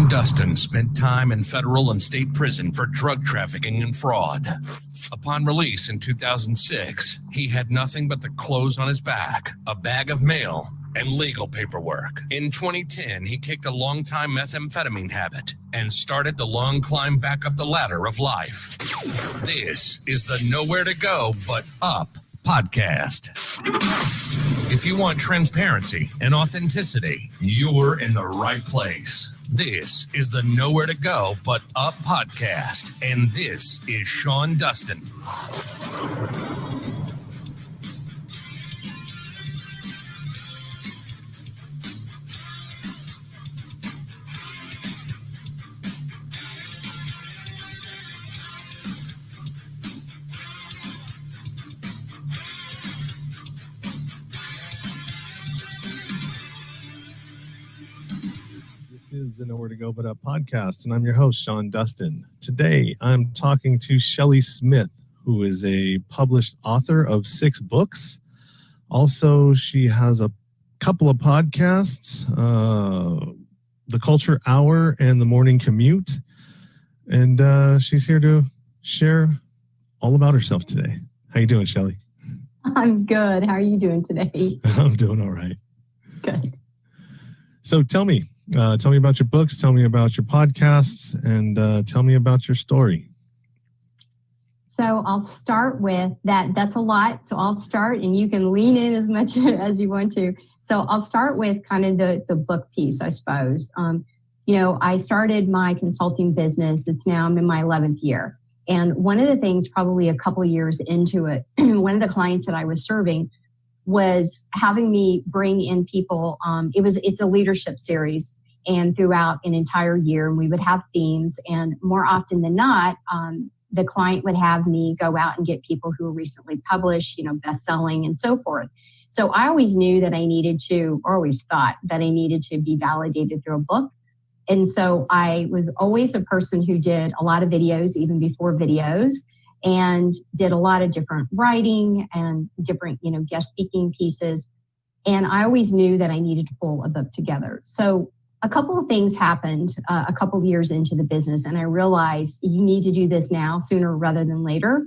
Sean Dustin spent time in federal and state prison for drug trafficking and fraud. Upon release in 2006, he had nothing but the clothes on his back, a bag of mail, and legal paperwork. In 2010, he kicked a long-time methamphetamine habit and started the long climb back up the ladder of life. This is the Nowhere to Go But Up podcast. If you want transparency and authenticity, you're in the right place. This is the Nowhere to Go But Up podcast, and this is Sean Dustin. Is the Nowhere to Go But Up podcast, and I'm your host, Sean Dustin. Today, I'm talking to Shelley Smith, who is a published author of 6 books. Also, she has a couple of podcasts, The Culture Hour and The Morning Commute, and she's here to share all about herself today. How you doing, Shelley? I'm good. How are you doing today? I'm doing all right. Good. So tell me about your books, tell me about your podcasts, and tell me about your story. So I'll start with that. That's a lot. So I'll start, and you can lean in as much as you want to. So I'll start with kind of the book piece, I suppose. I started my consulting business. I'm in my 11th year. And one of the things, probably a couple of years into it, one of the clients that I was serving was having me bring in people. It's a leadership series, and throughout an entire year, we would have themes, and more often than not, the client would have me go out and get people who were recently published, best-selling and so forth. So I always knew that I needed to, or always thought that I needed to be validated through a book. And so I was always a person who did a lot of videos, even before videos, and did a lot of different writing and different, guest speaking pieces. And I always knew that I needed to pull a book together. So a couple of things happened a couple of years into the business, and I realized you need to do this now, sooner rather than later.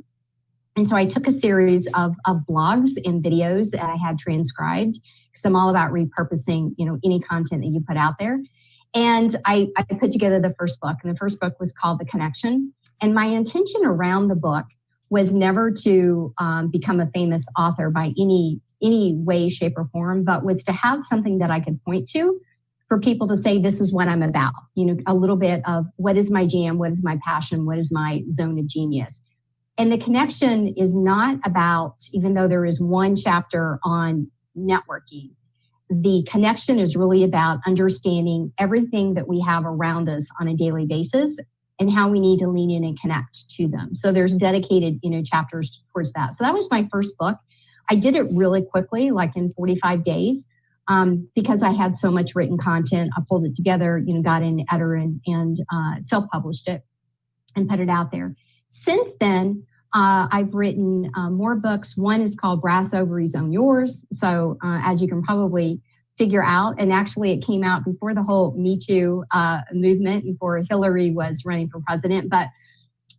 And so I took a series of blogs and videos that I had transcribed, because I'm all about repurposing, any content that you put out there. And I put together the first book, and the first book was called The Connection. And my intention around the book was never to become a famous author by any way, shape, or form, but was to have something that I could point to for people to say, this is what I'm about. A little bit of what is my jam, what is my passion, what is my zone of genius. And The Connection is not about, even though there is one chapter on networking, The Connection is really about understanding everything that we have around us on a daily basis and how we need to lean in and connect to them. So there's dedicated, chapters towards that. So that was my first book. I did it really quickly, like in 45 days, because I had so much written content. I pulled it together, got an editor and self-published it and put it out there. Since then, I've written more books. One is called Brass Ovaries Own Yours. So as you can probably figure out, and actually it came out before the whole Me Too movement, before Hillary was running for president, but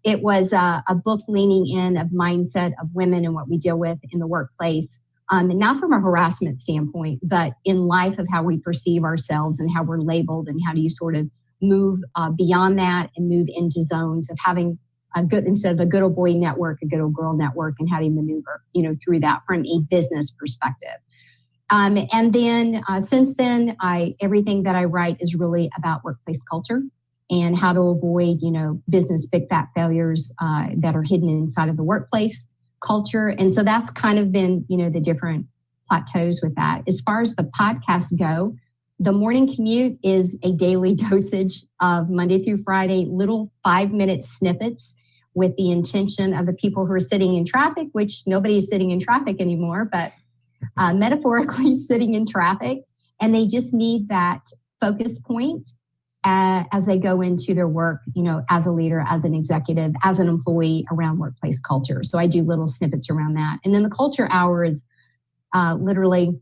it was a book leaning in of mindset of women and what we deal with in the workplace, and not from a harassment standpoint, but in life of how we perceive ourselves and how we're labeled, and how do you sort of move beyond that and move into zones of having a good, instead of a good old boy network, a good old girl network, and how do you maneuver, through that from a business perspective. And then since then, everything that I write is really about workplace culture and how to avoid, business big fat failures that are hidden inside of the workplace culture. And so that's kind of been, the different plateaus with that. As far as the podcasts go, The Morning Commute is a daily dosage of Monday through Friday, little 5-minute snippets with the intention of the people who are sitting in traffic, which nobody is sitting in traffic anymore, but metaphorically sitting in traffic. And they just need that focus point as they go into their work, as a leader, as an executive, as an employee around workplace culture. So I do little snippets around that. And then the culture hour is literally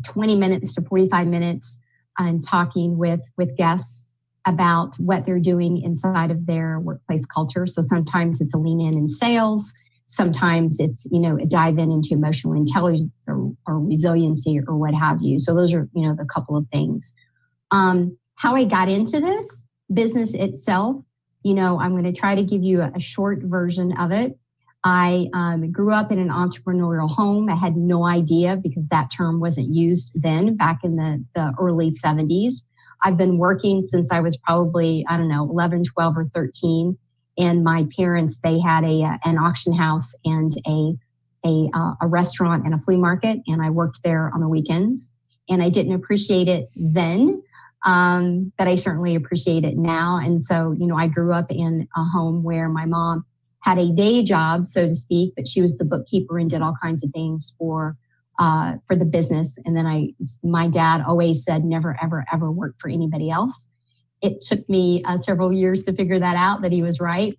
20 minutes to 45 minutes and talking with guests about what they're doing inside of their workplace culture. So sometimes it's a lean in sales. Sometimes it's, a dive into emotional intelligence or resiliency or what have you. So those are, the couple of things. How I got into this business itself, I'm going to try to give you a short version of it. I grew up in an entrepreneurial home. I had no idea because that term wasn't used then, back in the early 70s. I've been working since I was probably, 11, 12, or 13. And my parents, they had an auction house and a restaurant and a flea market. And I worked there on the weekends. And I didn't appreciate it then, but I certainly appreciate it now. And so, I grew up in a home where my mom had a day job, so to speak, but she was the bookkeeper and did all kinds of things for the business. And then my dad always said, never, ever, ever work for anybody else. It took me several years to figure that out, that he was right.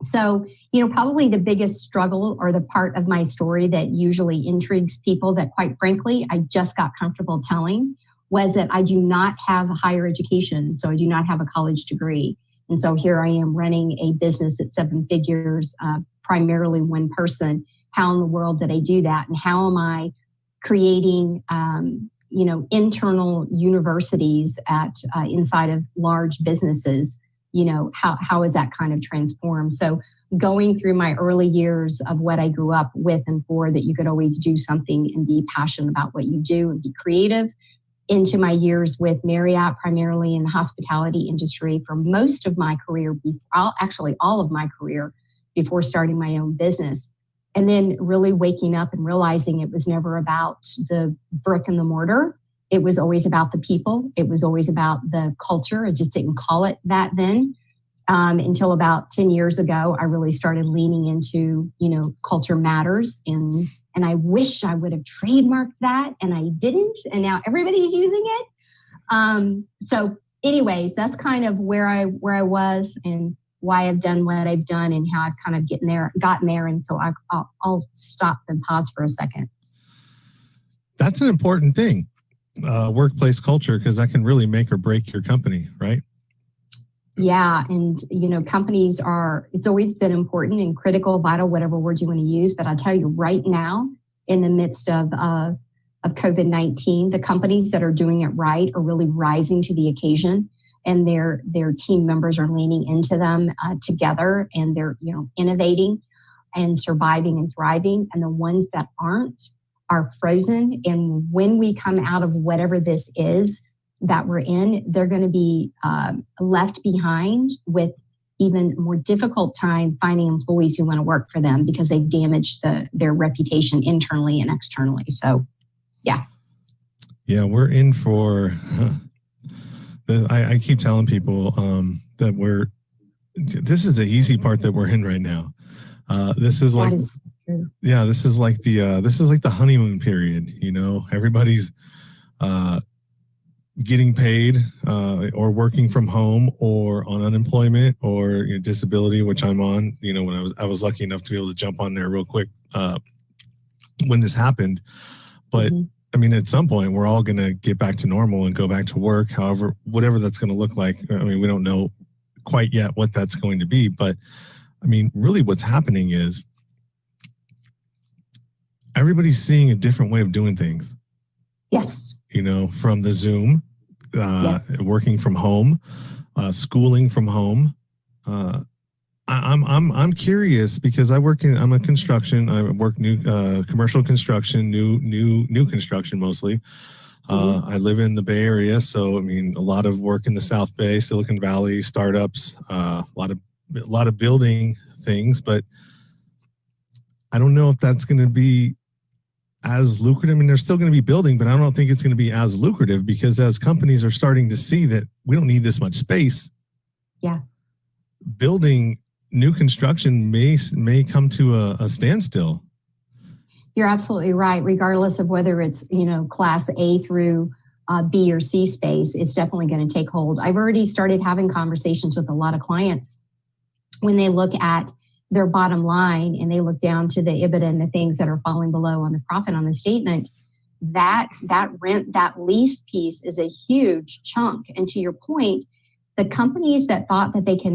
So, probably the biggest struggle, or the part of my story that usually intrigues people that, quite frankly, I just got comfortable telling, was that I do not have higher education. So I do not have a college degree. And so here I am running a business at 7 figures, primarily one person. How in the world did I do that? And how am I creating, internal universities inside of large businesses? How is that kind of transformed? So going through my early years of what I grew up with and for, that you could always do something and be passionate about what you do and be creative, into my years with Marriott, primarily in the hospitality industry for most of my career, actually all of my career before starting my own business. And then really waking up and realizing it was never about the brick and the mortar. It was always about the people. It was always about the culture. I just didn't call it that then. Until about 10 years ago, I really started leaning into, culture matters. And I wish I would have trademarked that, and I didn't. And now everybody's using it. So anyways, that's kind of where I was and why I've done what I've done and how I've kind of gotten there. And so I'll stop and pause for a second. That's an important thing, workplace culture, because that can really make or break your company, right? Yeah. And, companies it's always been important and critical, vital, whatever word you want to use. But I'll tell you right now, in the midst of COVID-19, the companies that are doing it right are really rising to the occasion, and their team members are leaning into them together, and they're, innovating and surviving and thriving. And the ones that aren't are frozen. And when we come out of whatever this is that we're in, they're going to be left behind with even more difficult time finding employees who want to work for them because they've damaged their reputation internally and externally. So, yeah. Yeah, we're in for, I keep telling people that this is the easy part that we're in right now. This is like, this is like the honeymoon period, everybody's getting paid or working from home or on unemployment or disability, which I'm on. When I was lucky enough to be able to jump on there real quick when this happened. But I mean, at some point, we're all going to get back to normal and go back to work. However, whatever that's going to look like. I mean, we don't know quite yet what that's going to be. But I mean, really, what's happening is everybody's seeing a different way of doing things. Yes. From the Zoom, working from home, schooling from home. I'm curious because I'm a construction. I work new commercial construction, new construction mostly. I live in the Bay Area, so I mean a lot of work in the South Bay, Silicon Valley, startups, a lot of building things, but I don't know if that's going to be as lucrative. I mean, they're still going to be building, but I don't think it's going to be as lucrative because as companies are starting to see that we don't need this much space. Yeah. Building new construction may come to a standstill. You're absolutely right. Regardless of whether it's, class A through B or C space, it's definitely going to take hold. I've already started having conversations with a lot of clients when they look at their bottom line and they look down to the EBITDA and the things that are falling below on the profit on the statement, that rent, that lease piece is a huge chunk. And to your point, The companies that thought that they did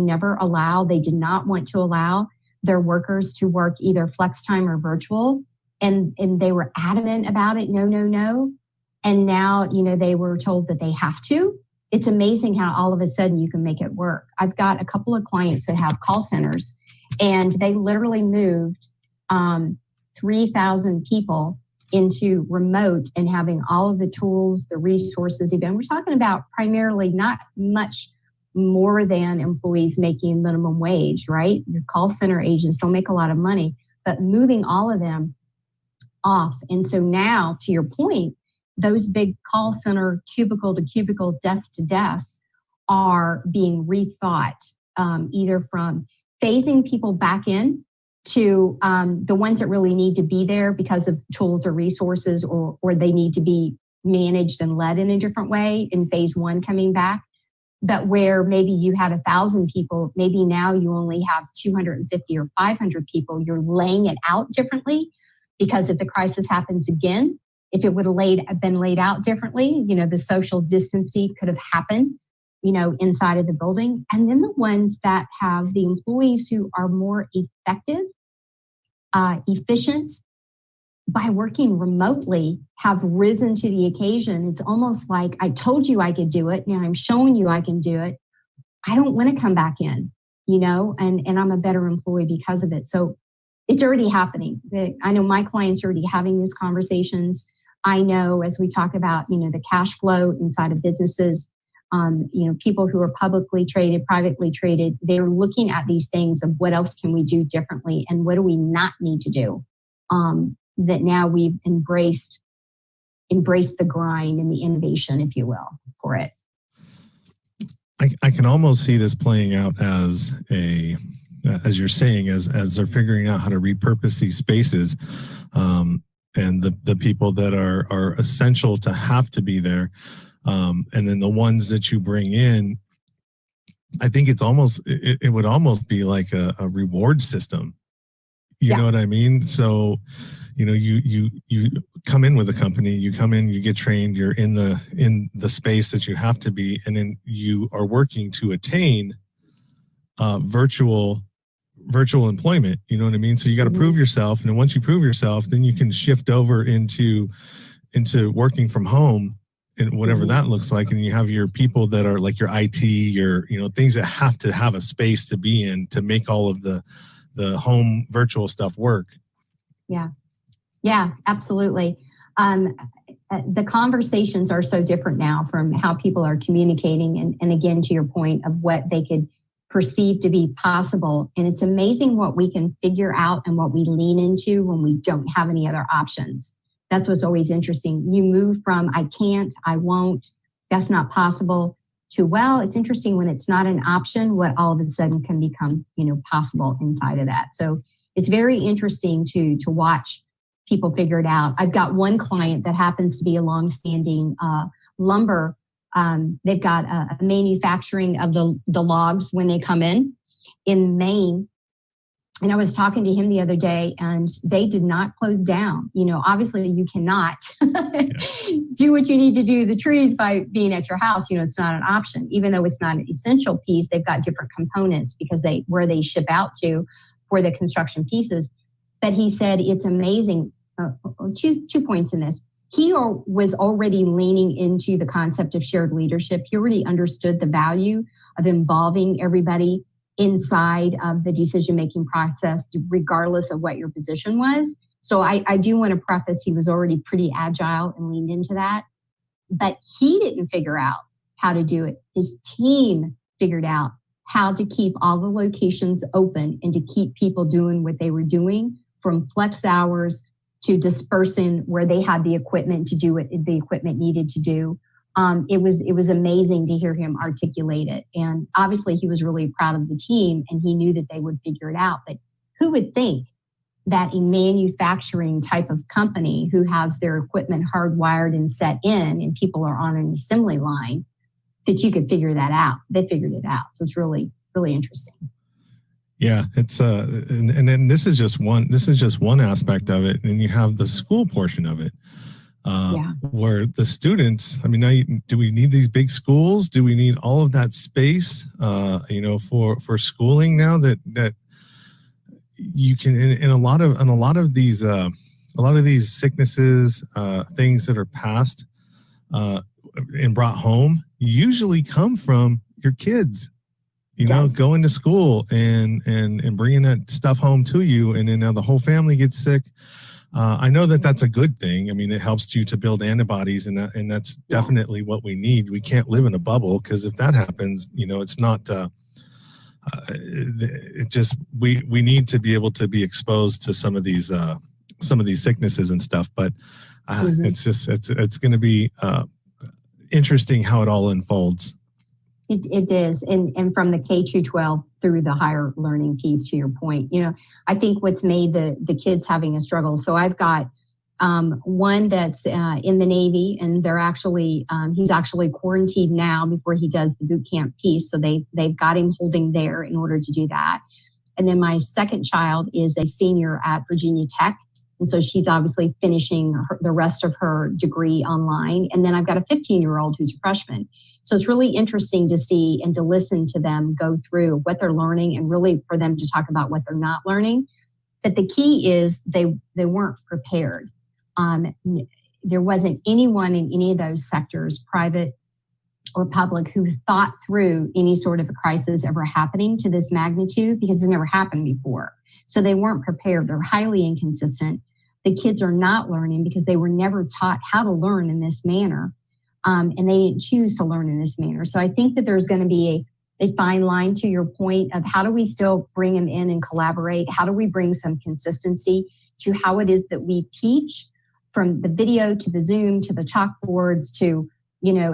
not want to allow their workers to work either flex time or virtual, and they were adamant about it, no. And now, they were told that they have to. It's amazing how all of a sudden you can make it work. I've got a couple of clients that have call centers, and they literally moved 3,000 people into remote and having all of the tools, the resources. Even we're talking about primarily not much more than employees making minimum wage, right? The call center agents don't make a lot of money, but moving all of them off. And so now, to your point, those big call center cubicle to cubicle, desk to desk are being rethought, either from phasing people back in to the ones that really need to be there because of tools or resources, or they need to be managed and led in a different way in phase one coming back. But where maybe you had 1,000 people, maybe now you only have 250 or 500 people. You're laying it out differently, because if the crisis happens again, if it would have been laid out differently, the social distancing could have happened, inside of the building. And then the ones that have the employees who are more effective, efficient by working remotely have risen to the occasion. It's almost like, I told you I could do it. Now I'm showing you I can do it. I don't want to come back in, and I'm a better employee because of it. So it's already happening. I know my clients are already having these conversations. I know, as we talk about, the cash flow inside of businesses, people who are publicly traded, privately traded, they're looking at these things of what else can we do differently and what do we not need to do. That now we've embraced the grind and the innovation, if you will, for it. I can almost see this playing out as you're saying, as they're figuring out how to repurpose these spaces, and the people that are essential to have to be there, and then the ones that you bring in. I think it would almost be like a reward system. You know what I mean? So, you come in with a company, you come in, you get trained, you're in the space that you have to be, and then you are working to attain virtual employment. You know what I mean? So you got to prove yourself, and then once you prove yourself, then you can shift over into working from home, and whatever that looks like. And you have your people that are like your IT, your things that have to have a space to be in to make all of the home virtual stuff work. Yeah, absolutely. The conversations are so different now from how people are communicating, and again, to your point of what they could perceive to be possible. And it's amazing what we can figure out and what we lean into when we don't have any other options. That's what's always interesting. You move from I can't, I won't, that's not possible, to, well, it's interesting when it's not an option, what all of a sudden can become, possible inside of that. So it's very interesting to watch people figure it out. I've got one client that happens to be a longstanding lumber. They've got a manufacturing of the logs when they come in Maine. And I was talking to him the other day, and they did not close down. Obviously you cannot do what you need to do to the trees by being at your house. It's not an option, even though it's not an essential piece. They've got different components because where they ship out to for the construction pieces. But he said, it's amazing. Two points in this. He was already leaning into the concept of shared leadership. He already understood the value of involving everybody inside of the decision-making process, regardless of what your position was. So I do want to preface, he was already pretty agile and leaned into that. But he didn't figure out how to do it. His team figured out how to keep all the locations open and to keep people doing what they were doing, from flex hours to dispersing where they had the equipment to do what the equipment needed to do. It was amazing to hear him articulate it. And obviously he was really proud of the team, and he knew that they would figure it out. But who would think that a manufacturing type of company who has their equipment hardwired and set in, and people are on an assembly line, that you could figure that out? They figured it out. So it's really, really interesting. Yeah, it's and then this is just one aspect of it, and you have the school portion of it. Where the students, I mean, do we need these big schools? Do we need all of that space, for schooling now that you can, in a lot of these sicknesses, things that are passed and brought home usually come from your kids, going to school and bringing that stuff home to you. And then now the whole family gets sick. I know that that's a good thing. I mean, it helps you to build antibodies, and that's definitely what we need. We can't live in a bubble, because if that happens, it's not. We need to be able to be exposed to some of these sicknesses and stuff. But it's going to be interesting how it all unfolds. It is, and from the K-12 through the higher learning piece, to your point, I think what's made the kids having a struggle. So I've got one that's in the Navy, and they're actually he's actually quarantined now before he does the boot camp piece. So they've got him holding there in order to do that. And then my second child is a senior at Virginia Tech. And so she's obviously finishing the rest of her degree online. And then I've got a 15-year-old who's a freshman. So it's really interesting to see and to listen to them go through what they're learning, and really for them to talk about what they're not learning. But the key is they weren't prepared. There wasn't anyone in any of those sectors, private or public, who thought through any sort of a crisis ever happening to this magnitude, because it's never happened before. So they weren't prepared. They're highly inconsistent. The kids are not learning because they were never taught how to learn in this manner. And they didn't choose to learn in this manner. So I think that there's going to be a fine line, to your point, of how do we still bring them in and collaborate? How do we bring some consistency to how it is that we teach, from the video to the Zoom to the chalkboards to,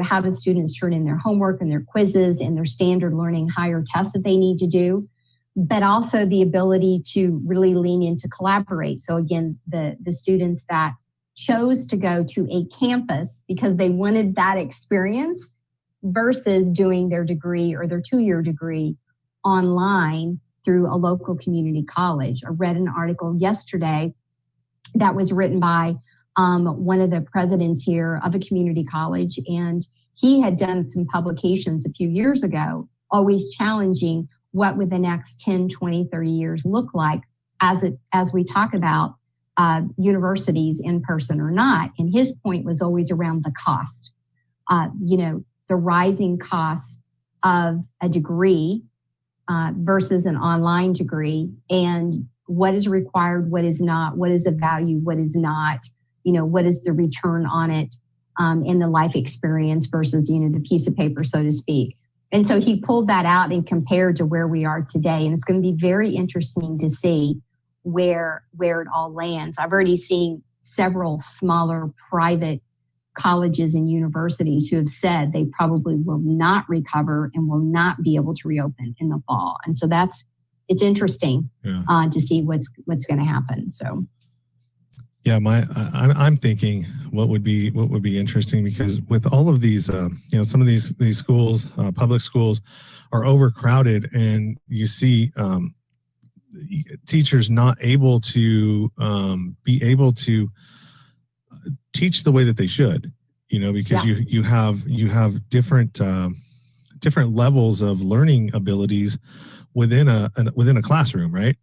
how do students turn in their homework and their quizzes and their standard learning higher tests that they need to do, but also the ability to really lean into collaborate. So again, the students that chose to go to a campus because they wanted that experience versus doing their degree or their 2-year degree online through a local community college. I read an article yesterday that was written by one of the presidents here of a community college, and he had done some publications a few years ago, always challenging what would the next 10, 20, 30 years look like as we talk about universities in person or not. And his point was always around the cost, the rising costs of a degree versus an online degree, and what is required, what is not, what is of value, what is not, what is the return on it in the life experience versus, the piece of paper, so to speak. And so he pulled that out and compared to where we are today. And it's going to be very interesting to see where it all lands. I've already seen several smaller private colleges and universities who have said they probably will not recover and will not be able to reopen in the fall. And so it's interesting to see what's going to happen. So. Yeah, I'm thinking what would be interesting, because with all of these, some of these schools, public schools, are overcrowded, and you see teachers not able to be able to teach the way that they should, because you have different levels of learning abilities within a classroom, right?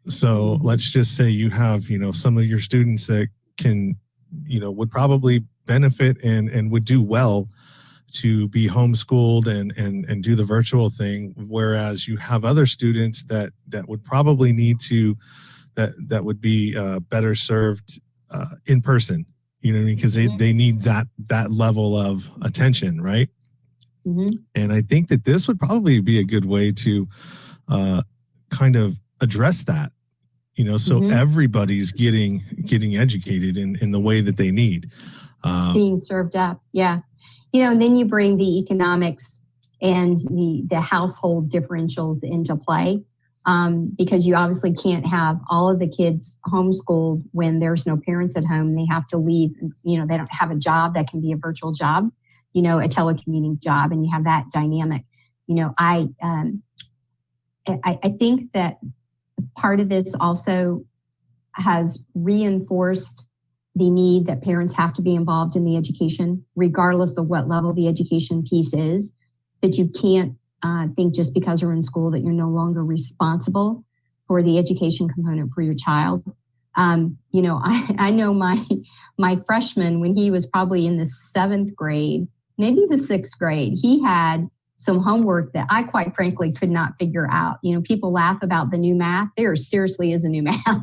So let's just say you have, some of your students that can, would probably benefit and would do well to be homeschooled and do the virtual thing. Whereas you have other students that would probably need to, that would be better served in person, because they need that level of attention, right? Mm-hmm. And I think that this would probably be a good way to kind of address that, so everybody's getting educated in the way that they need. Being served up. Yeah. And then you bring the economics and the household differentials into play, because you obviously can't have all of the kids homeschooled when there's no parents at home. They have to leave, they don't have a job that can be a virtual job, a telecommuting job, and you have that dynamic. I think that part of this also has reinforced the need that parents have to be involved in the education, regardless of what level the education piece is, that you can't think just because you're in school that you're no longer responsible for the education component for your child. I know my freshman, when he was probably in the 7th grade, maybe the 6th grade, he had some homework that I quite frankly could not figure out. People laugh about the new math. There seriously is a new math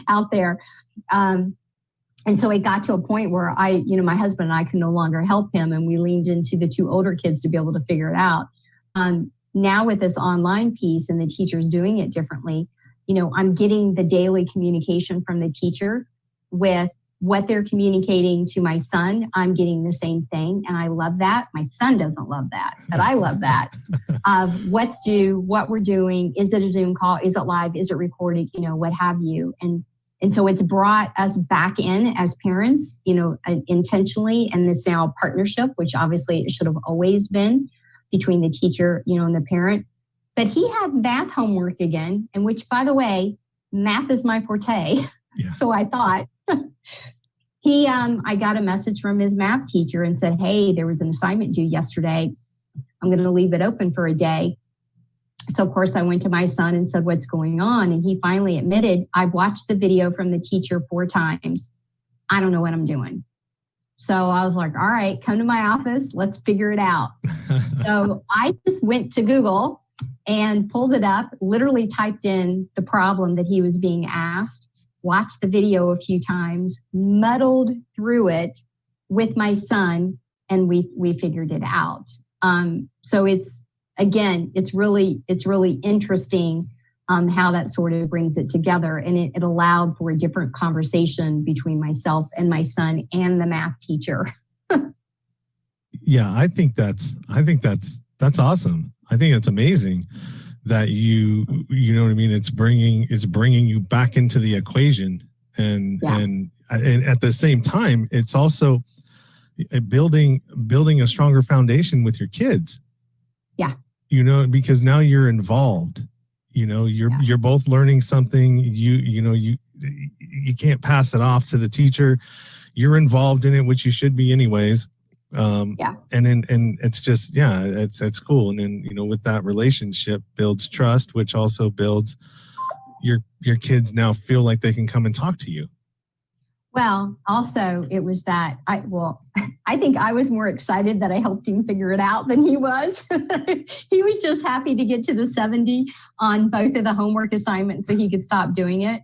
out there. And so it got to a point where my husband and I could no longer help him, and we leaned into the 2 older kids to be able to figure it out. Now with this online piece and the teachers doing it differently, I'm getting the daily communication from the teacher with what they're communicating to my son. I'm getting the same thing, and I love that. My son doesn't love that, but I love that. What's due, what we're doing, is it a Zoom call, is it live, is it recorded, what have you. And so it's brought us back in as parents, intentionally, and it's now a partnership, which obviously it should have always been between the teacher, and the parent. But he had math homework again, and which, by the way, math is my forte. Yeah. So I thought I got a message from his math teacher and said, hey, there was an assignment due yesterday. I'm going to leave it open for a day. So of course I went to my son and said, what's going on? And he finally admitted, I've watched the video from the teacher 4 times. I don't know what I'm doing. So I was like, all right, come to my office. Let's figure it out. So I just went to Google and pulled it up, literally typed in the problem that he was being asked, watched the video a few times, muddled through it with my son, and we figured it out. So it's really interesting how that sort of brings it together, and it allowed for a different conversation between myself and my son and the math teacher. Yeah, I think that's awesome. I think it's amazing that you know what I mean. It's bringing you back into the equation, and at the same time, it's also building a stronger foundation with your kids. Yeah, because now you're involved. You're both learning something. You can't pass it off to the teacher. You're involved in it, which you should be anyways. And it's just, it's cool. And then, with that relationship builds trust, which also builds your kids now feel like they can come and talk to you. Well, also it was that I think I was more excited that I helped him figure it out than he was. He was just happy to get to the 70 on both of the homework assignments so he could stop doing it.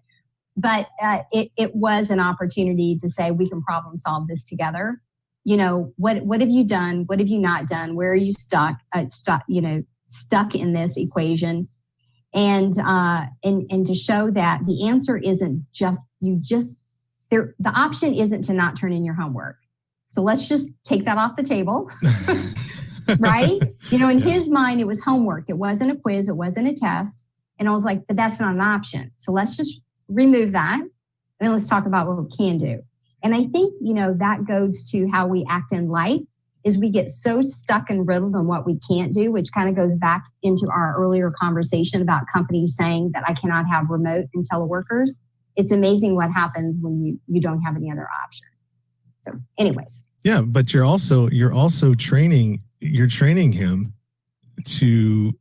But it was an opportunity to say, we can problem solve this together. What have you done? What have you not done? Where are you stuck in this equation? And to show that the answer isn't the option isn't to not turn in your homework. So let's just take that off the table, right? In his mind, it was homework. It wasn't a quiz. It wasn't a test. And I was like, but that's not an option. So let's just remove that. And then let's talk about what we can do. And I think, that goes to how we act in life, is we get so stuck and riddled on what we can't do, which kind of goes back into our earlier conversation about companies saying that I cannot have remote and teleworkers. It's amazing what happens when you don't have any other option. So anyways. Yeah, but you're also training him to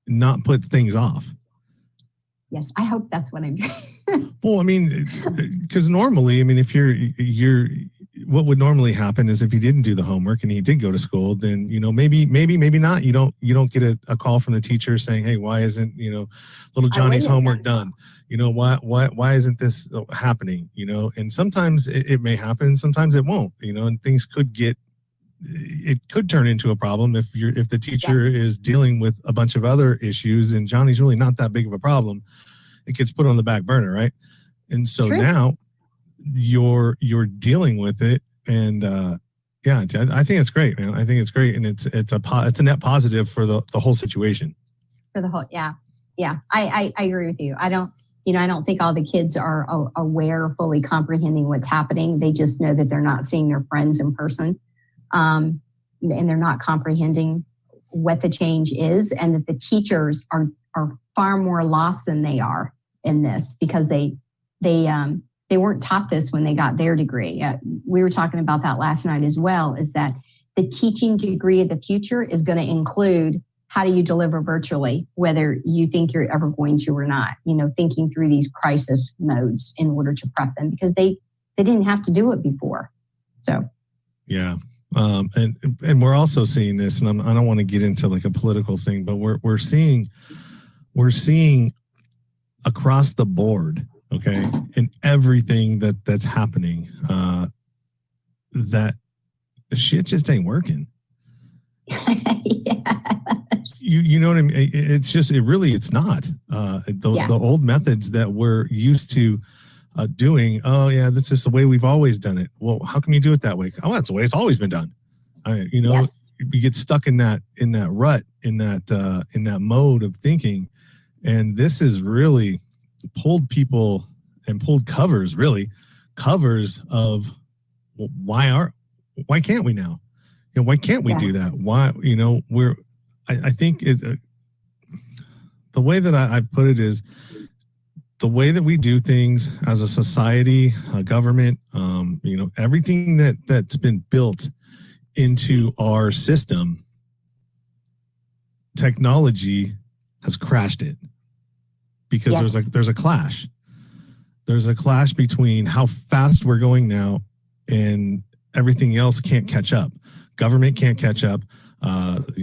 not put things off. Yes, I hope that's what I'm doing. Well, I mean, because normally, if you're what would normally happen is if he didn't do the homework and he did go to school, then, maybe not. You don't get a call from the teacher saying, hey, why isn't, little Johnny's homework done? Why isn't this happening? And sometimes it may happen. Sometimes it won't, and things it could turn into a problem if the teacher is dealing with a bunch of other issues and Johnny's really not that big of a problem. It gets put on the back burner, right? And so now you're dealing with it, and I think it's great, man. I think it's great, and it's a net positive for the whole situation. For the whole, I agree with you. I don't think all the kids are aware, fully comprehending what's happening. They just know that they're not seeing their friends in person. And they're not comprehending what the change is, and that the teachers are far more lost than they are in this, because they They weren't taught this when they got their degree. We were talking about that last night as well, is that the teaching degree of the future is going to include how do you deliver virtually, whether you think you're ever going to or not, thinking through these crisis modes in order to prep them, because they didn't have to do it before. So, yeah. And we're also seeing this, and I don't want to get into like a political thing, but we're seeing across the board, okay, in everything that's happening, that shit just ain't working. Yeah. You know what I mean? It's not. The old methods that we're used to doing, that's just the way we've always done it. Well, how can you do it that way? Oh, that's the way it's always been done. Yes. You get stuck in that rut, in that mode of thinking. And this has really pulled people and pulled covers of, well, why can't we now? Why can't we do that? Why, I think the way that I've put it is the way that we do things as a society, a government, everything that's been built into our system, technology has crashed it, because there's a clash. There's a clash between how fast we're going now, and everything else can't catch up. Government can't catch up.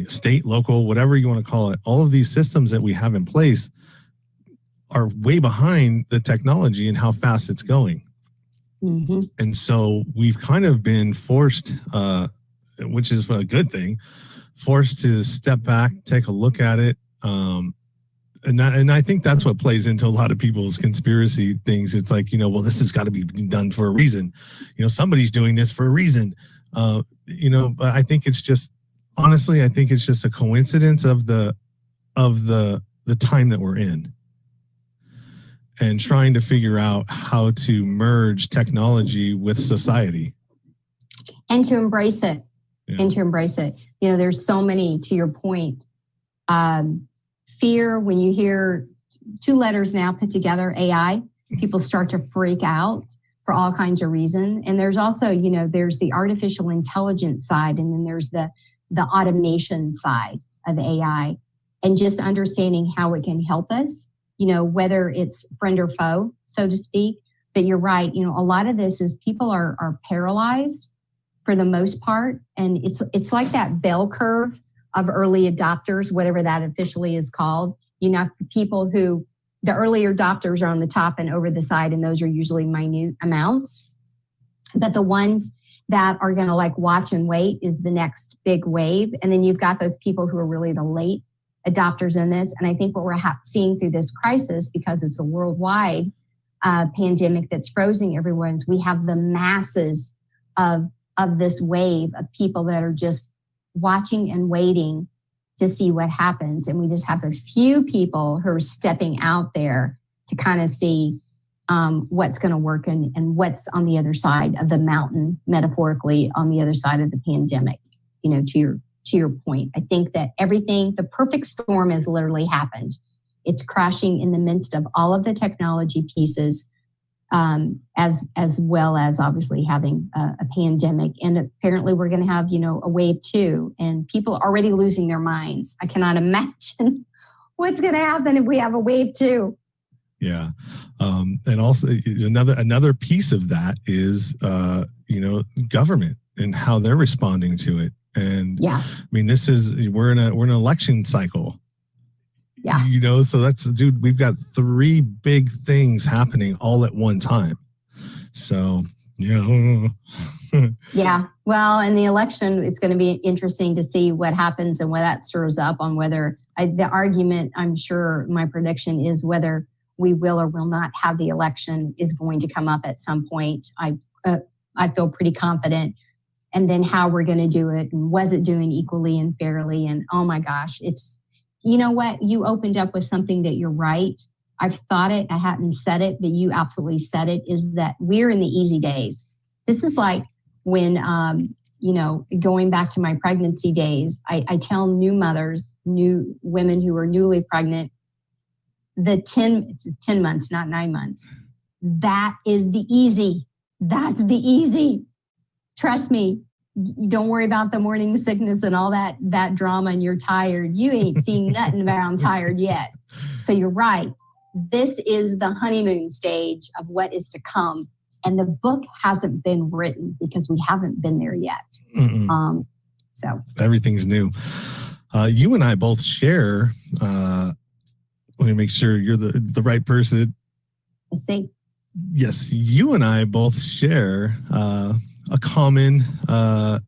State, local, whatever you want to call it, all of these systems that we have in place are way behind the technology and how fast it's going. Mm-hmm. And so we've kind of been forced, which is a good thing, forced to step back, take a look at it. And I think that's what plays into a lot of people's conspiracy things. It's like, well, this has got to be done for a reason. Somebody's doing this for a reason. But I think it's just, honestly, I think it's just a coincidence of the time that we're in, and trying to figure out how to merge technology with society. And to embrace it. Yeah. There's so many, to your point, fear, when you hear two letters now put together, AI, people start to freak out for all kinds of reasons. And there's also, there's the artificial intelligence side, and then there's the automation side of AI, and just understanding how it can help us, whether it's friend or foe, so to speak. But you're right, a lot of this is people are paralyzed for the most part. And it's like that bell curve of early adopters, whatever that officially is called. The people who, the early adopters are on the top and over the side, and those are usually minute amounts. But the ones that are going to watch and wait is the next big wave. And then you've got those people who are really the late adopters in this. And I think what we're seeing through this crisis, because it's a worldwide pandemic that's frozen everyone's, we have the masses of this wave of people that are just watching and waiting to see what happens. And we just have a few people who are stepping out there to kind of see what's going to work and what's on the other side of the mountain, metaphorically, on the other side of the pandemic. To your point, I think that the perfect storm has literally happened. It's crashing in the midst of all of the technology pieces, as well as obviously having a pandemic. And apparently we're going to have, a wave 2, and people are already losing their minds. I cannot imagine what's going to happen if we have a wave 2. Yeah. And also another piece of that is, government and how they're responding to it. And yeah, I mean, we're in an election cycle. Yeah. So we've got 3 big things happening all at one time. So, yeah. Yeah. Well, in the election, it's going to be interesting to see what happens and what that stirs up on whether the argument, I'm sure my prediction is whether we will or will not have the election is going to come up at some point. I feel pretty confident. And then how we're going to do it, and was it doing equally and fairly? And oh my gosh, you know what? You opened up with something that you're right. I've thought it, I hadn't said it, but you absolutely said it, is that we're in the easy days. This is like when, going back to my pregnancy days, I tell new mothers, new women who are newly pregnant, the 10 months, not 9 months. That is the easy. That's the easy. Trust me. Don't worry about the morning sickness and all that drama and you're tired. You ain't seen nothing about I'm tired yet. So you're right. This is the honeymoon stage of what is to come. And the book hasn't been written because we haven't been there yet. So everything's new. You and I both share, let me make sure you're the right person. Let's see. Yes, you and I both share a commonality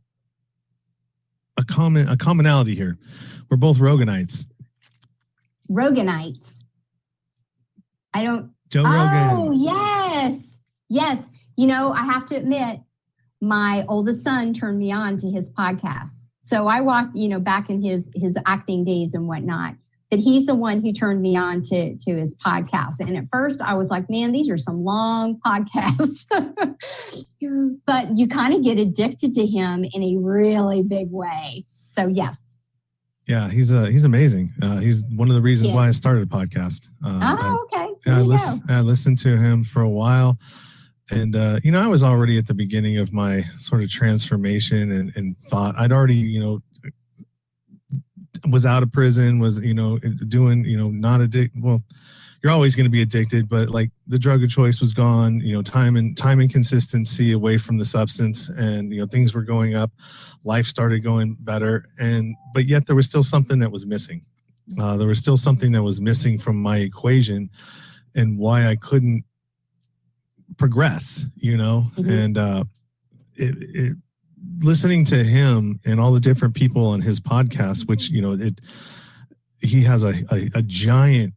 here. We're both Roganites. Roganites. Joe Rogan. Oh, yes. Yes. I have to admit, my oldest son turned me on to his podcast. So I walked, back in his acting days and whatnot. But he's the one who turned me on to his podcast. And at first I was like, man, these are some long podcasts. But you kind of get addicted to him in a really big way. So yes. Yeah, he's amazing. He's one of the reasons why I started a podcast. Okay. I listened to him for a while. And, I was already at the beginning of my sort of transformation and thought I'd already, was out of prison, was, doing, not addicted. Well, you're always going to be addicted, but like the drug of choice was gone, time and consistency away from the substance and, things were going up, life started going better. But yet there was still something that was missing. There was still something that was missing from my equation and why I couldn't progress, and it listening to him and all the different people on his podcast, which, he has a giant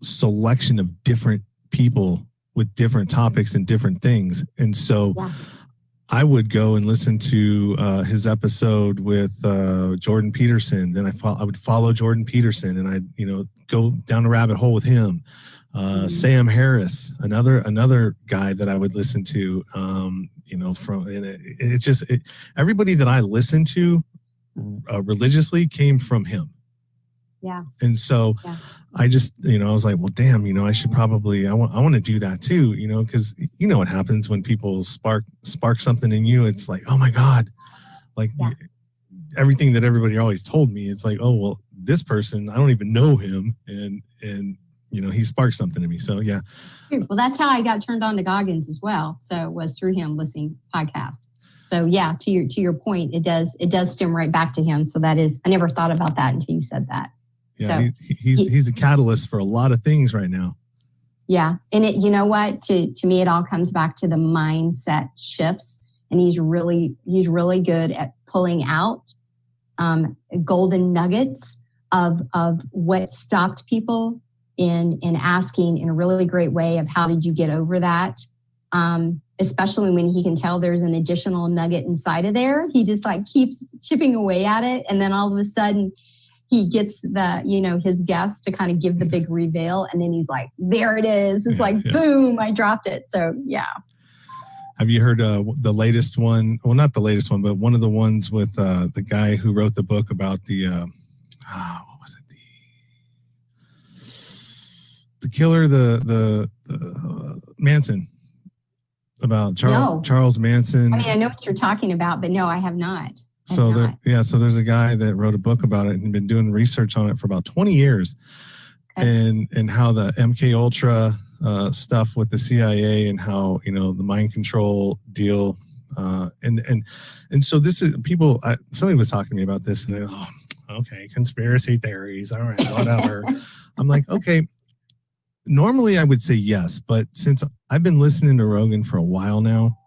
selection of different people with different topics and different things. And so I would go and listen to his episode with Jordan Peterson. Then I would follow Jordan Peterson and I'd, go down a rabbit hole with him. Sam Harris, another guy that I would listen to, everybody that I listened to religiously came from him. Yeah. And so I just, I was like, well, damn, I should probably, I want to do that too, because what happens when people spark something in you. It's like, oh my God, like everything that everybody always told me. It's like, oh, well, this person, I don't even know him. And, he sparked something in me. So, yeah. Well, that's how I got turned on to Goggins as well. So it was through him listening podcast. So, yeah, to your point, it does stem right back to him. So that is, I never thought about that until you said that. Yeah, so, he's a catalyst for a lot of things right now. Yeah. And it, you know what, to me, it all comes back to the mindset shifts. And he's really good at pulling out golden nuggets of what stopped people in asking in a really great way of how did you get over that? Especially when he can tell there's an additional nugget inside of there. He just like keeps chipping away at it. And then all of a sudden he gets his guest to kind of give the big reveal. And then he's like, there it is. It's boom, I dropped it. So, yeah. Have you heard the latest one? Well, not the latest one, but one of the ones with the guy who wrote the book about the, what was it? The killer, the Manson, about Charles Manson. I mean, I know what you're talking about, but no, I have not. So there's a guy that wrote a book about it and been doing research on it for about 20 years, and how the MK Ultra stuff with the CIA and how the mind control deal, and so this is people. Somebody was talking to me about this, and okay, conspiracy theories. All right, whatever. I'm like, okay. Normally I would say yes, but since I've been listening to Rogan for a while now,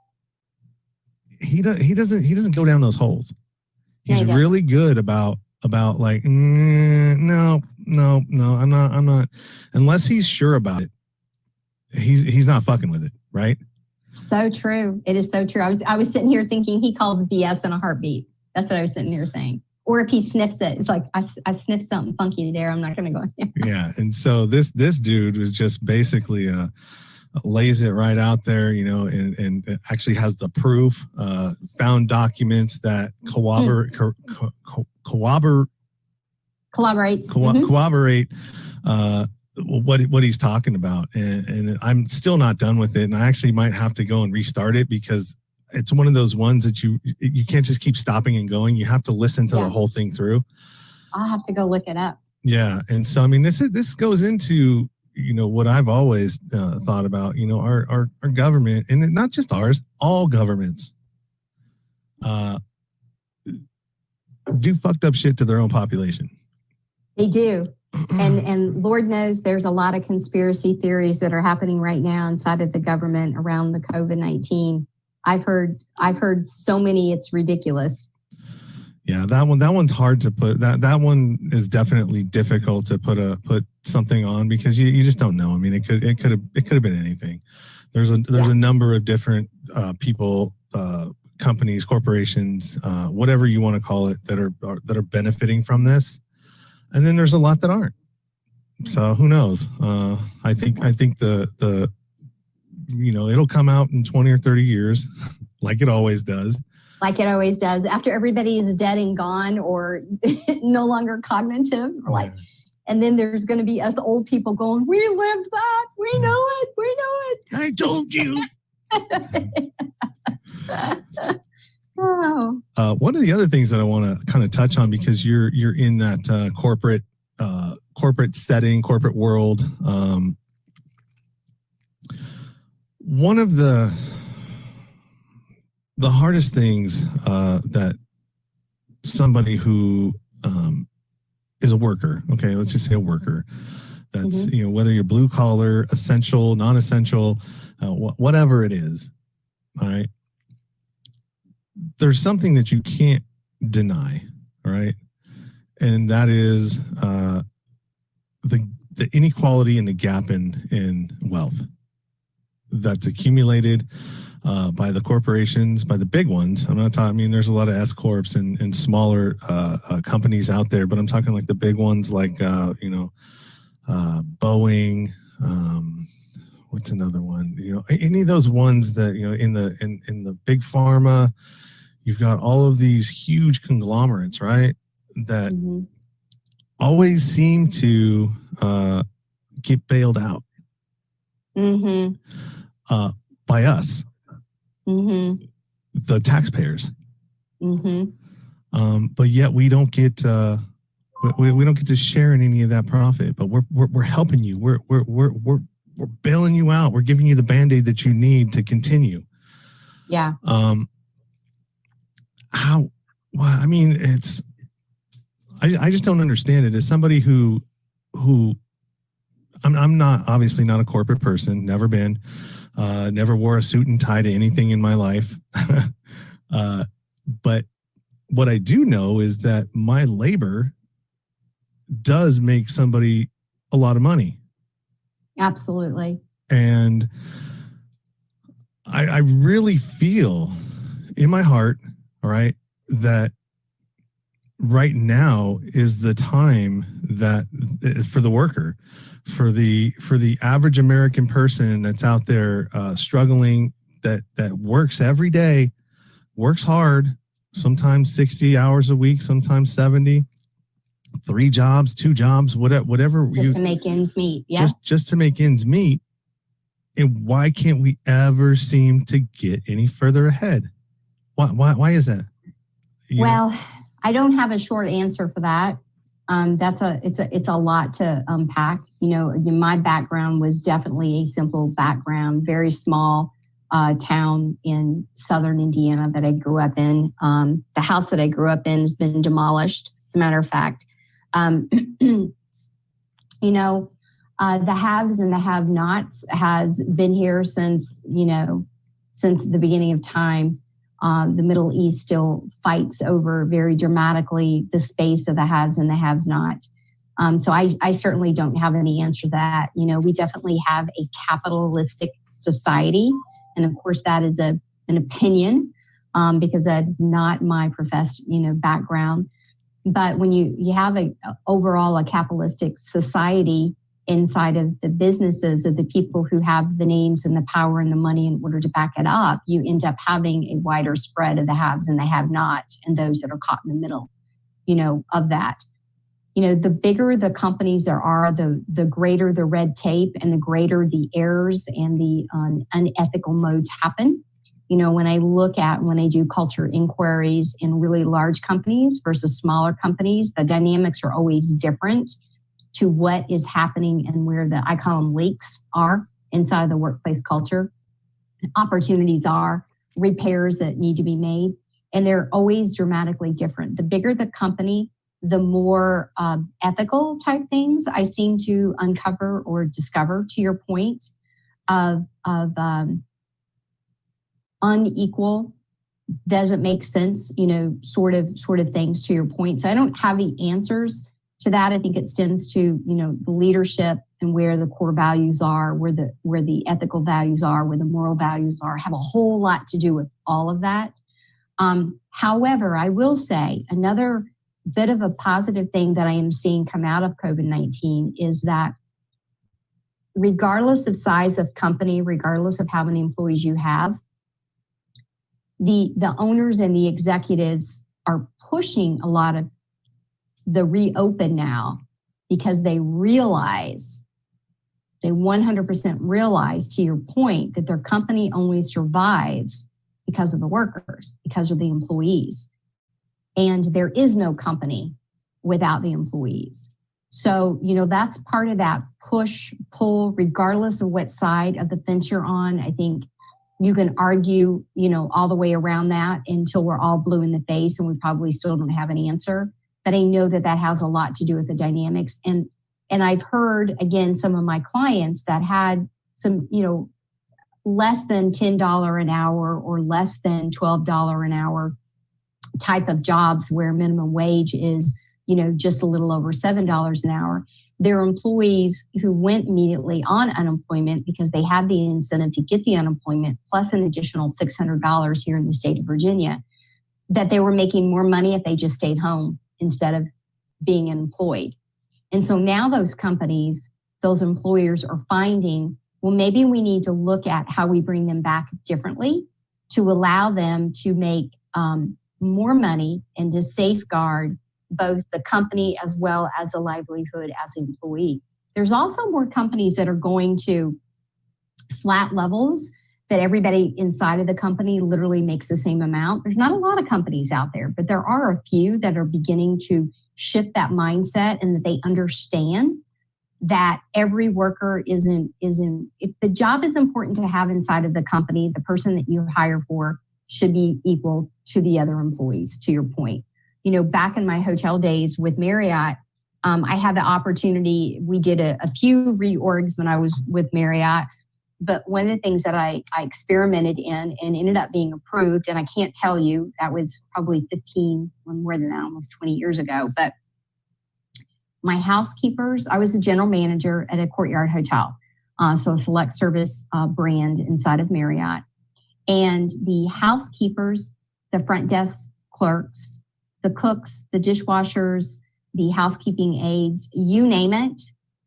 he doesn't go down those holes. He's really good about like, no, I'm not, unless he's sure about it. He's not fucking with it. Right. So true. It is so true. I was sitting here thinking he calls BS in a heartbeat. That's what I was sitting here saying. Or if he sniffs it, it's like, I sniffed something funky there. I'm not going to go in there. Yeah. And so this dude was just basically lays it right out there, and actually has the proof, found documents that corroborate what he's talking about, and I'm still not done with it, and I actually might have to go and restart it because it's one of those ones that you can't just keep stopping and going. You have to listen to the whole thing through. I'll have to go look it up. Yeah, and so I mean, this goes into what I've always thought about. Our government, and not just ours, all governments do fucked up shit to their own population. They do. And Lord knows there's a lot of conspiracy theories that are happening right now inside of the government around the COVID-19. I've heard so many, it's ridiculous. Yeah, that one's hard to put. That one is definitely difficult to put something on because you just don't know. I mean, it could have been anything. There's a number of different people, companies, corporations, whatever you want to call it, that are benefiting from this. And then there's a lot that aren't. So who knows? I think the it'll come out in 20 or 30 years, like it always does. Like it always does. After everybody is dead and gone or no longer cognitive, and then there's going to be us old people going, "We lived that. We know it. We know it. I told you." Oh. One of the other things that I want to kind of touch on, because you're in that corporate setting, corporate world. One of the hardest things that somebody who is a worker, okay, let's just say a worker, that's whether you're blue collar, essential, non-essential, whatever it is, all right. There's something that you can't deny, all right? And that is the inequality and the gap in wealth that's accumulated by the corporations, by the big ones. I'm not talking, I mean, there's a lot of S corps and smaller companies out there, but I'm talking like the big ones like, Boeing, what's another one? Any of those ones that, in the big pharma, you've got all of these huge conglomerates, right? That always seem to get bailed out by us, the taxpayers. But yet we don't get we don't get to share in any of that profit. But we're helping you. We're bailing you out. We're giving you the Band-Aid that you need to continue. Yeah. How? Well, I mean, it's. I just don't understand it. As somebody who I'm obviously not a corporate person. Never been. Never wore a suit and tie to anything in my life. But what I do know is that my labor does make somebody a lot of money. Absolutely. And I really feel in my heart, all right, that right now is the time that for the worker, for the average American person that's out there struggling, that works every day, works hard, sometimes 60 hours a week, sometimes 70, 3 jobs, 2 jobs, whatever. Just to make ends meet. Yeah. Just to make ends meet. And why can't we ever seem to get any further ahead? Why is that? I don't have a short answer for that. It's a lot to unpack. My background was definitely a simple background, very small town in southern Indiana that I grew up in. The house that I grew up in has been demolished, as a matter of fact. The haves and the have-nots has been here since the beginning of time. The Middle East still fights over very dramatically the space of the haves and the have-not. So I certainly don't have any answer to that. We definitely have a capitalistic society. And of course, that is an opinion because that is not my professed, background. But when you have overall a capitalistic society inside of the businesses of the people who have the names and the power and the money in order to back it up, you end up having a wider spread of the haves and the have-not and those that are caught in the middle, of that. the bigger the companies there are, the greater the red tape and the greater the errors and the unethical modes happen. When I do culture inquiries in really large companies versus smaller companies, the dynamics are always different to what is happening and where I call them leaks are inside of the workplace culture. Opportunities are, repairs that need to be made, and they're always dramatically different. The bigger the company, the more ethical type things I seem to uncover or discover, to your point, of unequal, doesn't make sense, sort of things, to your point. So I don't have the answers to that. I think it stems to, the leadership and where the core values are, where the ethical values are, where the moral values are, have a whole lot to do with all of that. However, I will say another bit of a positive thing that I am seeing come out of COVID-19 is that regardless of size of company, regardless of how many employees you have, the owners and the executives are pushing a lot of the reopen now because they 100% realize, to your point, that their company only survives because of the workers, because of the employees. And there is no company without the employees. So, that's part of that push, pull, regardless of what side of the fence you're on. I think you can argue, all the way around that until we're all blue in the face and we probably still don't have an answer. But I know that has a lot to do with the dynamics. And I've heard, again, some of my clients that had some, less than $10 an hour or less than $12 an hour type of jobs where minimum wage is, just a little over $7 an hour. Their employees who went immediately on unemployment because they had the incentive to get the unemployment plus an additional $600 here in the state of Virginia, that they were making more money if they just stayed home instead of being employed. And so now those companies, those employers are finding, well, maybe we need to look at how we bring them back differently to allow them to make more money and to safeguard both the company as well as a livelihood as an employee. There's also more companies that are going to flat levels that everybody inside of the company literally makes the same amount. There's not a lot of companies out there, but there are a few that are beginning to shift that mindset and that they understand that every worker isn't, if the job is important to have inside of the company, the person that you hire for should be equal to the other employees, to your point. Back in my hotel days with Marriott, I had the opportunity, we did a few reorgs when I was with Marriott, but one of the things that I experimented in and ended up being approved, and I can't tell you, that was probably more than that, almost 20 years ago, but my housekeepers, I was a general manager at a Courtyard hotel, so a select service brand inside of Marriott. And the housekeepers, the front desk clerks, the cooks, the dishwashers, the housekeeping aides, you name it,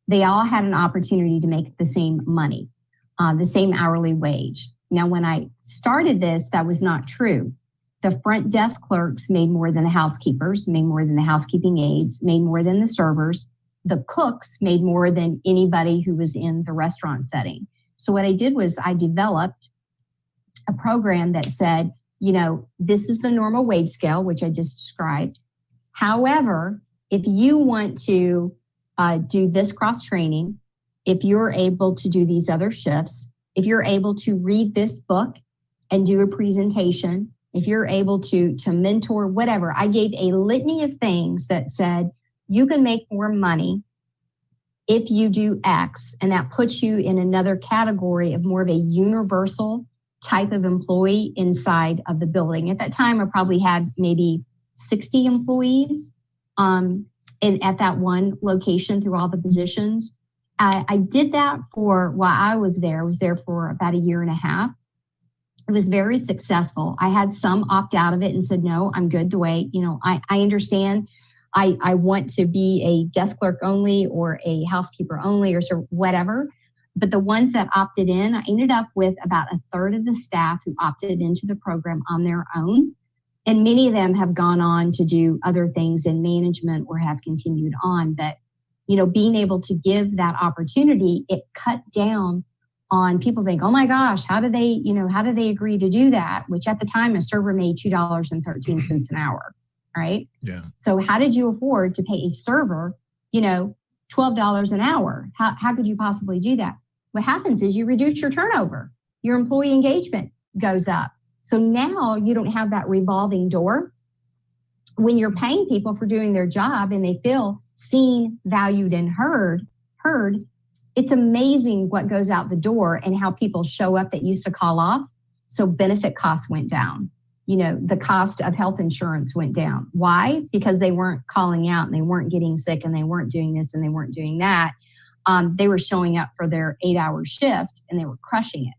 they all had an opportunity to make the same money, the same hourly wage. Now, when I started this, that was not true. The front desk clerks made more than the housekeepers, made more than the housekeeping aides, made more than the servers. The cooks made more than anybody who was in the restaurant setting. So what I did was I developed a program that said, this is the normal wage scale, which I just described. However, if you want to do this cross training, if you're able to do these other shifts, if you're able to read this book and do a presentation, if you're able to mentor, whatever, I gave a litany of things that said you can make more money if you do X, and that puts you in another category of more of a universal type of employee inside of the building. At that time, I probably had maybe 60 employees at that one location through all the positions. I did that while I was there. I was there for about a year and a half. It was very successful. I had some opt out of it and said, no, I'm good the way, I understand. I want to be a desk clerk only or a housekeeper only or whatever. But the ones that opted in, I ended up with about a third of the staff who opted into the program on their own. And many of them have gone on to do other things in management or have continued on. But, being able to give that opportunity, it cut down on people think, oh my gosh, how do they agree to do that? Which at the time, a server made $2.13 an hour, right? Yeah. So how did you afford to pay a server, $12 an hour? How could you possibly do that? What happens is you reduce your turnover. Your employee engagement goes up. So now you don't have that revolving door. When you're paying people for doing their job and they feel seen, valued, and heard, it's amazing what goes out the door and how people show up that used to call off. So benefit costs went down. The cost of health insurance went down. Why? Because they weren't calling out and they weren't getting sick and they weren't doing this and they weren't doing that. They were showing up for their 8-hour shift and they were crushing it.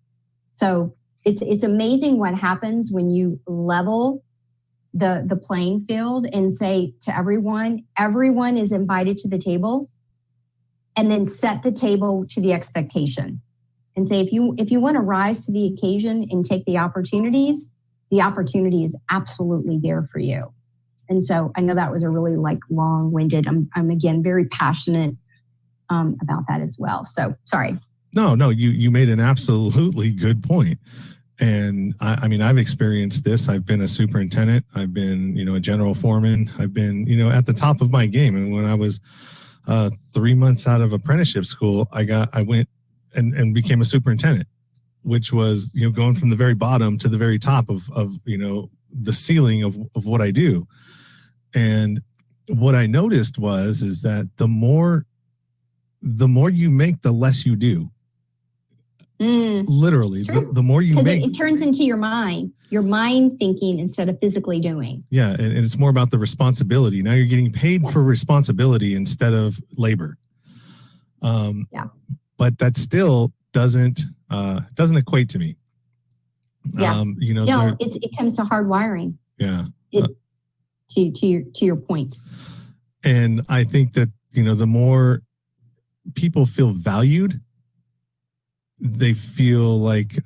So it's amazing what happens when you level the playing field and say to everyone is invited to the table, and then set the table to the expectation and say, if you want to rise to the occasion and take the opportunity is absolutely there for you. And so I know that was a really long-winded, I'm again, very passionate about that as well. So sorry. No, you made an absolutely good point. And I mean, I've experienced this. I've been a superintendent. I've been, a general foreman. I've been, at the top of my game. And when I was 3 months out of apprenticeship school, I went and became a superintendent, which was, going from the very bottom to the very top of the ceiling of what I do. And what I noticed is that the more you make, the less you do. Literally, the more you make, it turns into your mind thinking instead of physically doing. Yeah, and it's more about the responsibility. Now you're getting paid for responsibility instead of labor. But that still doesn't equate to me. Yeah, it comes to hard wiring. Yeah, to your point. And I think that the more people feel valued, they feel like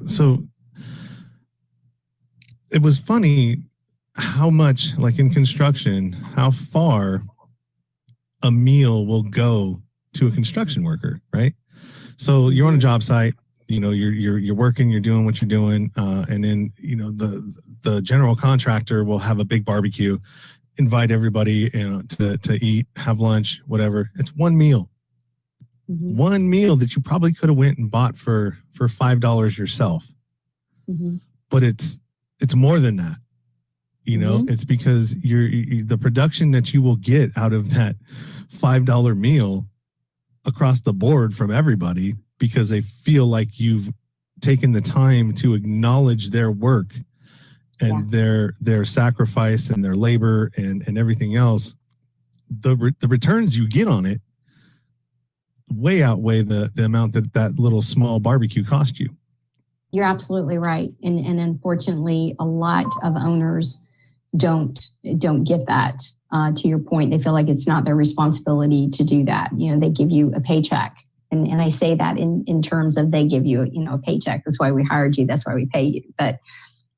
so it was funny how much, like in construction, how far a meal will go to a construction worker, right? So you're on a job site, you're working, you're doing what you're doing, and then the general contractor will have a big barbecue, invite everybody to eat, have lunch, whatever. It's one meal. Mm-hmm. One meal that you probably could have went and bought for $5 yourself. Mm-hmm. But it's more than that. Mm-hmm. It's because the production that you will get out of that $5 meal across the board from everybody, because they feel like you've taken the time to acknowledge their work and their sacrifice and their labor and everything else. The returns you get on it way outweigh the amount that little small barbecue cost you. You're absolutely right. And unfortunately, a lot of owners don't get that. To your point, they feel like it's not their responsibility to do that. They give you a paycheck. And I say that in terms of they give you a paycheck. That's why we hired you. That's why we pay you. But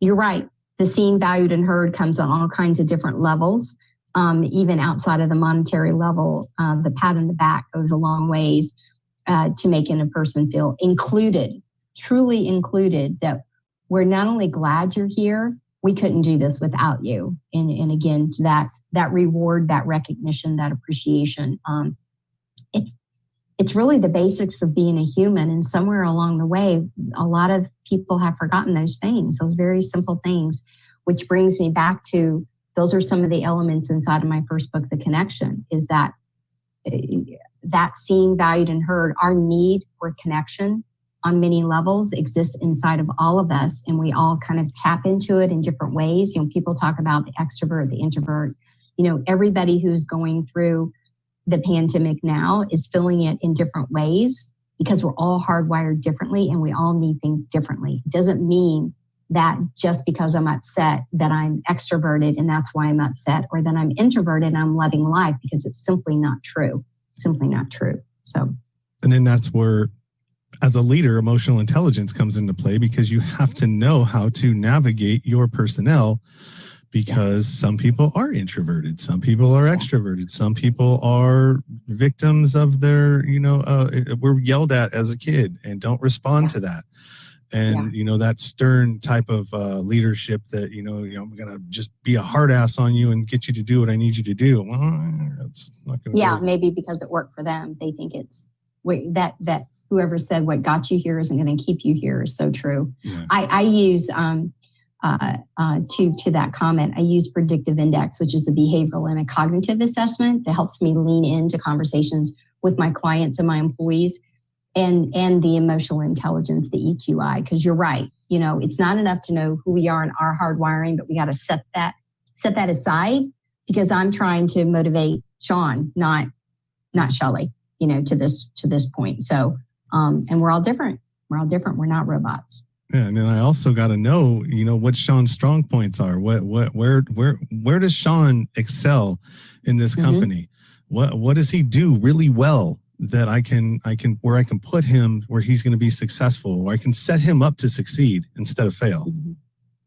you're right. The seen, valued, and heard comes on all kinds of different levels. Even outside of the monetary level, the pat on the back goes a long ways to making a person feel included, truly included, that we're not only glad you're here, we couldn't do this without you. And again, that reward, that recognition, that appreciation, it's really the basics of being a human. And somewhere along the way, a lot of people have forgotten those things, those very simple things, which brings me back to those are some of the elements inside of my first book, The Connection, is that seen, valued, and heard. Our need for connection on many levels exists inside of all of us, and we all kind of tap into it in different ways. People talk about the extrovert, the introvert. Everybody who's going through the pandemic now is feeling it in different ways because we're all hardwired differently and we all need things differently. It doesn't mean that just because I'm upset that I'm extroverted and that's why I'm upset, or that I'm introverted and I'm loving life, because it's simply not true. Simply not true. So, and then that's where as a leader, emotional intelligence comes into play because you have to know how to navigate your personnel, because some people are introverted, some people are extroverted, some people are victims of their, were yelled at as a kid and don't respond to that. And, that stern type of leadership that, I'm going to just be a hard ass on you and get you to do what I need you to do. Well, it's not going to work. Maybe because it worked for them. They think it's that whoever said what got you here isn't going to keep you here is so true. Yeah. I use, to that comment, I use Predictive Index, which is a behavioral and a cognitive assessment that helps me lean into conversations with my clients and my employees. And the emotional intelligence, the EQI, because you're right. It's not enough to know who we are and our hardwiring, but we got to set that aside, because I'm trying to motivate Sean, not Shelley, to this point. So, and we're all different. We're We're not robots. Yeah, and then I also got to know, what Sean's strong points are. Where does Sean excel in this company? What does he do really well? That I can put him where he's going to be successful, or I can set him up to succeed instead of fail.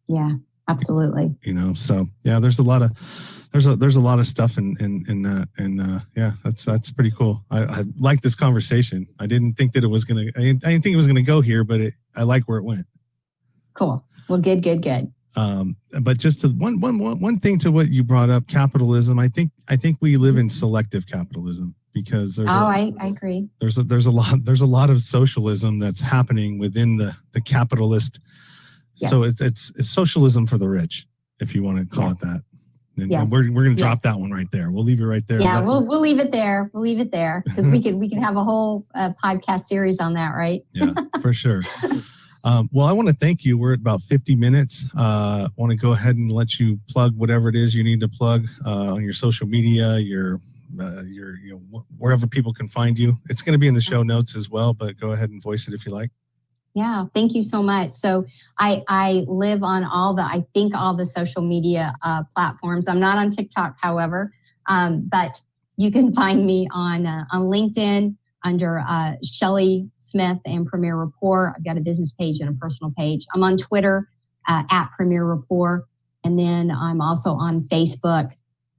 Yeah, absolutely. So yeah, there's a lot of stuff in that, and that's pretty cool. I like this conversation. I didn't think that it was gonna. I didn't think it was gonna go here, but I like where it went. Cool. Well, good. But just to one thing to what you brought up, capitalism. I think we live in selective capitalism. Because I agree. There's a lot of socialism that's happening within the capitalist. Yes. So it's socialism for the rich, if you want to call it that. And we're going to drop that one right there. We'll leave it right there. Yeah, we'll leave it there. We'll leave it there, because we can have a whole podcast series on that, right? Yeah, for sure. Well, I want to thank you. We're at about 50 minutes. I want to go ahead and let you plug whatever it is you need to plug on your social media, your wherever people can find you. It's going to be in the show notes as well, but go ahead and voice it if you like. Yeah, thank you so much. So I live on all the social media platforms. I'm not on TikTok, however, but you can find me on LinkedIn under Shelley Smith and Premier Rapport. I've got a business page and a personal page. I'm on Twitter at Premier Rapport, and then I'm also on Facebook.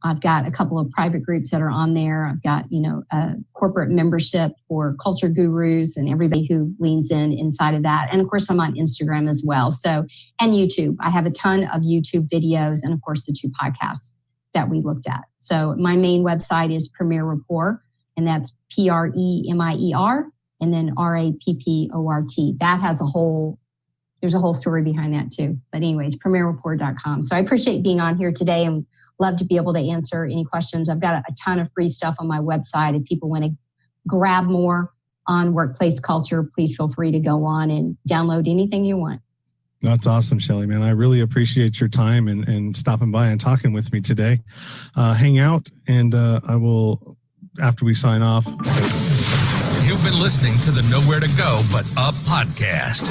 I've got a couple of private groups that are on there. I've got, a corporate membership for culture gurus and everybody who leans inside of that. And of course, I'm on Instagram as well. So, and YouTube. I have a ton of YouTube videos, and of course, the 2 podcasts that we looked at. So my main website is Premier Rapport, and that's PREMIER, and then RAPPORT. That has there's a whole story behind that too. But anyways, premierrapport.com. So I appreciate being on here today, and love to be able to answer any questions. I've got a ton of free stuff on my website. If people want to grab more on workplace culture, please feel free to go on and download anything you want. That's awesome, Shelley, man. I really appreciate your time and stopping by and talking with me today. Hang out, and I will, after we sign off. You've been listening to the Nowhere to Go But Up podcast.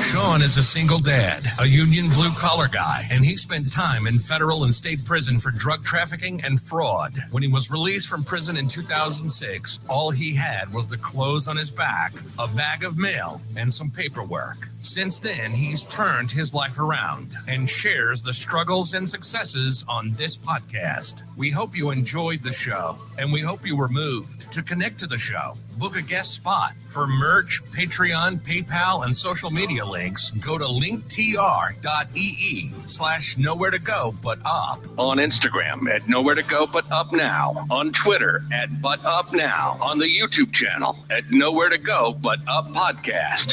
Sean is a single dad, a union blue-collar guy, and he spent time in federal and state prison for drug trafficking and fraud. When he was released from prison in 2006, all he had was the clothes on his back, a bag of mail, and some paperwork. Since then, he's turned his life around and shares the struggles and successes on this podcast. We hope you enjoyed the show, and we hope you were moved. To connect to the show, book a guest spot. For merch, Patreon, PayPal, and social media links, go to linktr.ee/nowhere to go but up. On Instagram at Nowhere to Go But Up Now. On Twitter at But Up Now. On the YouTube channel at Nowhere to Go But Up Podcast.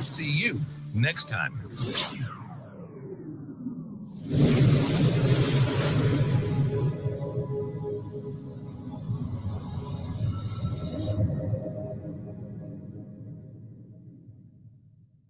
See you next time.